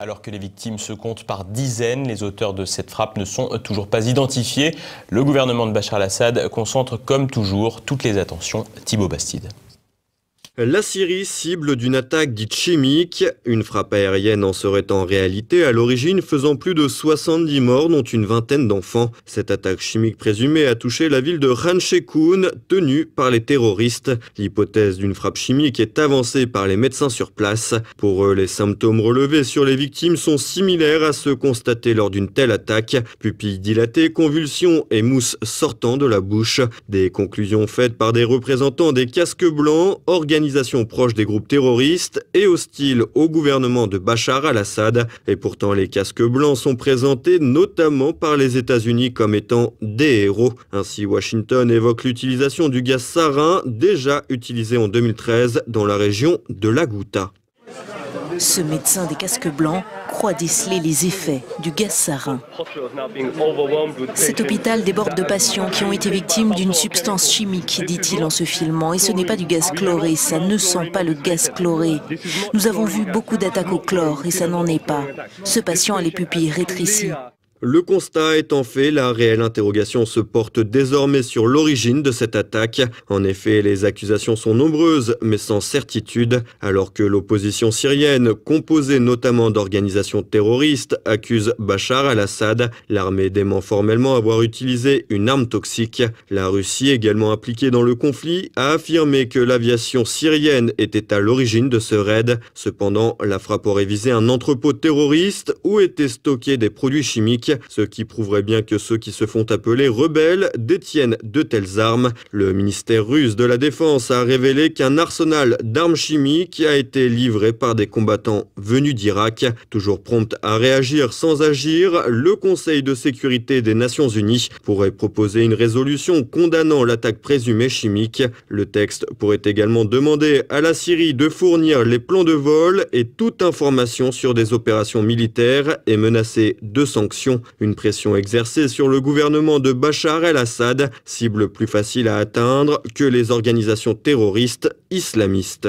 Alors que les victimes se comptent par dizaines, les auteurs de cette frappe ne sont toujours pas identifiés. Le gouvernement de Bachar el-Assad concentre comme toujours toutes les attentions. Thibaut Bastide. La Syrie cible d'une attaque dite chimique. Une frappe aérienne en serait en réalité à l'origine, faisant plus de 70 morts, dont une vingtaine d'enfants. Cette attaque chimique présumée a touché la ville de Khan Sheikhoun, tenue par les terroristes. L'hypothèse d'une frappe chimique est avancée par les médecins sur place. Pour eux, les symptômes relevés sur les victimes sont similaires à ceux constatés lors d'une telle attaque. Pupilles dilatées, convulsions et mousse sortant de la bouche. Des conclusions faites par des représentants des casques blancs, organisation proche des groupes terroristes et hostile au gouvernement de Bachar el-Assad. Et pourtant, les casques blancs sont présentés notamment par les États-Unis comme étant des héros. Ainsi, Washington évoque l'utilisation du gaz sarin, déjà utilisé en 2013 dans la région de la Ghouta. Ce médecin des casques blancs croit déceler les effets du gaz sarin. Cet hôpital déborde de patients qui ont été victimes d'une substance chimique, dit-il en se filmant. Et ce n'est pas du gaz chloré, ça ne sent pas le gaz chloré. Nous avons vu beaucoup d'attaques au chlore et ça n'en est pas. Ce patient a les pupilles rétrécies. Le constat étant fait, la réelle interrogation se porte désormais sur l'origine de cette attaque. En effet, les accusations sont nombreuses, mais sans certitude. Alors que l'opposition syrienne, composée notamment d'organisations terroristes, accuse Bachar el-Assad, l'armée dément formellement avoir utilisé une arme toxique. La Russie, également impliquée dans le conflit, a affirmé que l'aviation syrienne était à l'origine de ce raid. Cependant, la frappe aurait visé un entrepôt terroriste où étaient stockés des produits chimiques, ce qui prouverait bien que ceux qui se font appeler rebelles détiennent de telles armes. Le ministère russe de la Défense a révélé qu'un arsenal d'armes chimiques a été livré par des combattants venus d'Irak. Toujours prompt à réagir sans agir, le Conseil de sécurité des Nations Unies pourrait proposer une résolution condamnant l'attaque présumée chimique. Le texte pourrait également demander à la Syrie de fournir les plans de vol et toute information sur des opérations militaires et menacer de sanctions. Une pression exercée sur le gouvernement de Bachar el-Assad, cible plus facile à atteindre que les organisations terroristes islamistes.